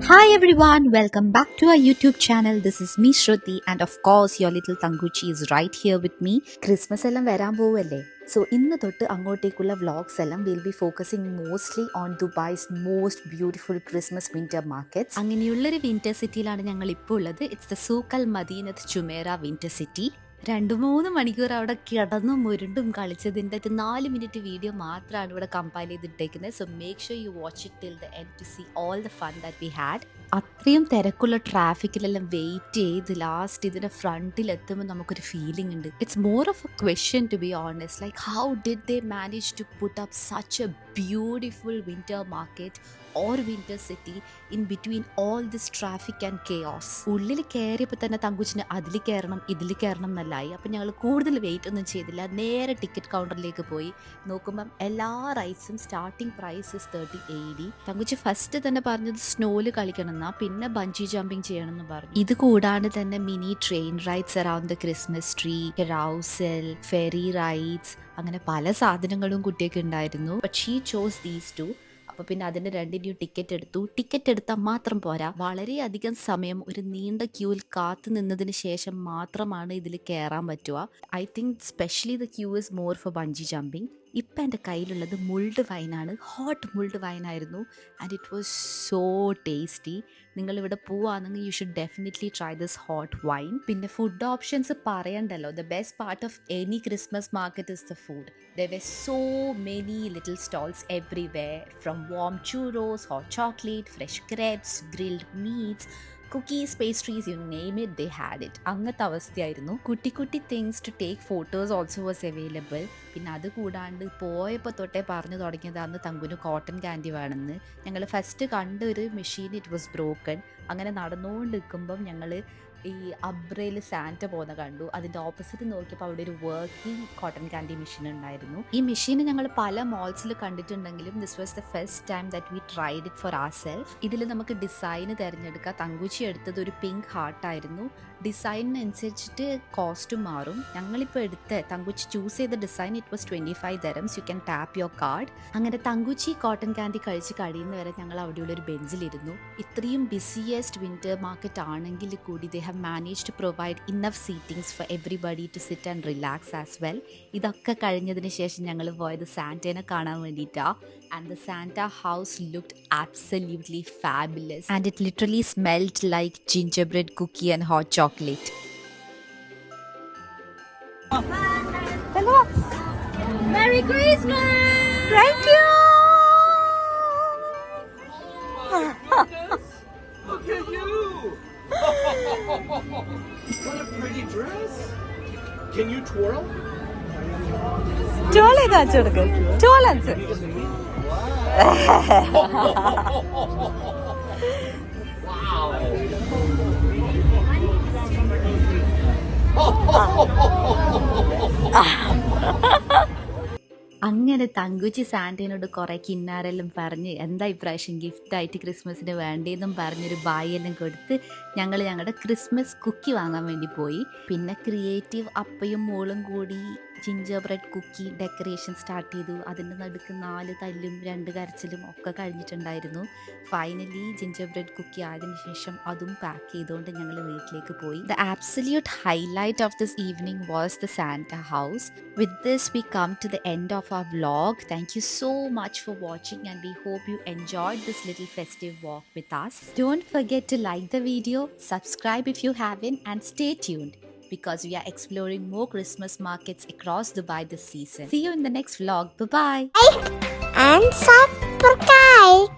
Hi everyone, welcome back to our YouTube channel. This is me Shruti and of course your little Tanguchi is right here with me. Christmas എല്ലാം വരാൻ പോവല്ലേ. So ഇന്ന് തൊട്ട് അങ്ങോട്ടേക്കുള്ള vlogs എല്ലാം will be focusing mostly on Dubai's most beautiful Christmas winter markets. അങ്ങനെയുള്ളൊരു winter സിറ്റിയിലാണ് ഞങ്ങൾ ഇപ്പോൾ ഉള്ളത്. It's the Souk Al Madinat Jumeirah winter city. 2-3 മണിക്കൂർ അവിടെ കിടന്നും മുരുണ്ടും കളിച്ചതിൻ്റെ 4 മിനിറ്റ് വീഡിയോ മാത്രമാണ് ഇവിടെ കമ്പൈൽ ചെയ്തിട്ടേക്കുന്നത്. So make sure you watch it till the end to see all the fun that we had. അത്രയും തിരക്കുള്ള ട്രാഫിക്കിലെല്ലാം വെയിറ്റ് ചെയ്ത് ലാസ്റ്റ് ഇതിൻ്റെ ഫ്രണ്ടിലെത്തുമ്പോൾ നമുക്കൊരു ഫീലിംഗ് ഉണ്ട്. It's more of a question to be honest, like how did they manage to put up such a beautiful winter market or winter city in between all this traffic and chaos. ഉള്ളിൽ കയറിയപ്പോൾ തന്നെ തങ്കുച്ചിന് അതിൽ കയറണം ഇതിൽ കയറണം എന്നല്ലായി. അപ്പം ഞങ്ങൾ കൂടുതൽ വെയിറ്റ് ഒന്നും ചെയ്തില്ല, നേരെ ടിക്കറ്റ് കൗണ്ടറിലേക്ക് പോയി. നോക്കുമ്പം എല്ലാ റൈഡ്സും starting price is 30 AED. Thankuchi first തന്നെ പറഞ്ഞത് സ്നോയിൽ കളിക്കണം എന്നാ, പിന്നെ ബഞ്ചി ജമ്പിങ് ചെയ്യണം എന്ന് പറഞ്ഞു. ഇത് കൂടാണ്ട് തന്നെ mini train rides around the Christmas tree, carousel, ferry rides, അങ്ങനെ പല സാധനങ്ങളും കുട്ടിയൊക്കെ ഉണ്ടായിരുന്നു. But she chose these two. അപ്പോൾ പിന്നെ അതിൻ്റെ 2 ടിക്കറ്റ് എടുത്തു. ടിക്കറ്റ് എടുത്താൽ മാത്രം പോരാ, വളരെയധികം സമയം ഒരു നീണ്ട ക്യൂവിൽ കാത്തു നിന്നതിന് ശേഷം മാത്രമാണ് ഇതിൽ കയറാൻ പറ്റുക. I think specially the queue is more for bungee jumping. ഇപ്പം എൻ്റെ കയ്യിലുള്ളത് മുൾഡ് വൈനാണ്, ഹോട്ട് മുൾഡ് വൈനായിരുന്നു and it was so tasty. നിങ്ങളിവിടെ പോവുകയാണെങ്കിൽ you should definitely try this hot wine. പിന്നെ ഫുഡ് ഓപ്ഷൻസ് പറയണ്ടല്ലോ, the best part of any Christmas market is the food. There were so many little stalls everywhere, from warm churros, hot chocolate, fresh crepes, grilled meats, cookies, pastries, you name it, they had it. അങ്ങനത്തെ അവസ്ഥയായിരുന്നു. കുട്ടി കുട്ടി things to take photos also was available. പിന്നെ അത് കൂടാണ്ട് പോയപ്പോൾ തൊട്ടേ പറഞ്ഞു തുടങ്ങിയതാണ് തങ്കുന് കോട്ടൺ ക്യാൻഡി വേണമെന്ന്. ഞങ്ങൾ ഫസ്റ്റ് കണ്ട ഒരു മെഷീൻ ഇറ്റ് വാസ് ബ്രോക്കൺ. അങ്ങനെ നടന്നുകൊണ്ട് നിൽക്കുമ്പം ഞങ്ങൾ ഈ അബ്രയിൽ സാന്റ പോകുന്ന കണ്ടു. അതിൻ്റെ ഓപ്പോസിറ്റ് നോക്കിയപ്പോൾ അവിടെ ഒരു വർക്കിംഗ് കോട്ടൺ കാൻഡി മെഷീൻ ഉണ്ടായിരുന്നു. ഈ മെഷീൻ ഞങ്ങൾ പല മോൾസിൽ കണ്ടിട്ടുണ്ടെങ്കിലും this was the first time that we tried it for our self. ഇതിൽ നമുക്ക് ഡിസൈൻ തിരഞ്ഞെടുക്കാം. തങ്കുച്ചി എടുത്തത് ഒരു പിങ്ക് ഹാർട്ടായിരുന്നു. ഡിസൈനിനനുസരിച്ചിട്ട് കോസ്റ്റും മാറും. ഞങ്ങളിപ്പോൾ തങ്കുച്ചി ചൂസ് ചെയ്ത design it was 25 dirhams. You can tap your card. അങ്ങനെ തങ്കുച്ചി കോട്ടൺ കാൻഡി കഴിച്ച് കഴിയുന്നവരെ ഞങ്ങൾ അവിടെയുള്ളൊരു ബെഞ്ചിലിരുന്നു. ഇത്രയും ബിസിയസ്റ്റ് വിന്റർ മാർക്കറ്റ് ആണെങ്കിൽ കൂടി they have managed to provide enough seatings for everybody to sit and relax as well. ഇതൊക്കെ കഴിഞ്ഞതിന് ശേഷം ഞങ്ങൾ പോയത് സാന്റേനെ കാണാൻ വേണ്ടിയിട്ടാ. And the Santa house looked absolutely fabulous and it literally smelled like gingerbread cookie and hot chocolate. Hello. Merry Christmas. Thank you. Look at you. What a pretty dress. Can you twirl? ചോളെ കാണിച്ചു കൊടുക്ക്. ചോളൻസ്. അങ്ങനെ തങ്കുച്ചി സാന്റേനോട് കുറെ കിന്നാരെല്ലാം പറഞ്ഞ് എന്താ ഇപ്രാവശ്യം ഗിഫ്റ്റായിട്ട് ക്രിസ്മസിന് വേണ്ടതെന്നും പറഞ്ഞൊരു ബായെല്ലാം കൊടുത്ത് ഞങ്ങൾ ഞങ്ങളുടെ ക്രിസ്മസ് കുക്കി വാങ്ങാൻ വേണ്ടി പോയി. പിന്നെ ക്രിയേറ്റീവ് അപ്പയും മോളും കൂടി gingerbread cookie decoration start ചെയ്തു. അതിൻ്റെ നടുക്ക് 4 തല്ലും 2 കരച്ചിലും ഒക്കെ കഴിഞ്ഞിട്ടുണ്ടായിരുന്നു. ഫൈനലി ജിഞ്ചർ ബ്രെഡ് കുക്കി ആയതിനു ശേഷം അതും പാക്ക് ചെയ്തുകൊണ്ട് ഞങ്ങൾ വീട്ടിലേക്ക് പോയി. The absolute highlight of this evening was the Santa house. With this we come to the end of our vlog. Thank you so much for watching and we hope you enjoyed this little festive walk with us. Don't forget to like the video, subscribe if you haven't and stay tuned because we are exploring more Christmas markets across Dubai this season. See you in the next vlog. Bye bye. And subscribe.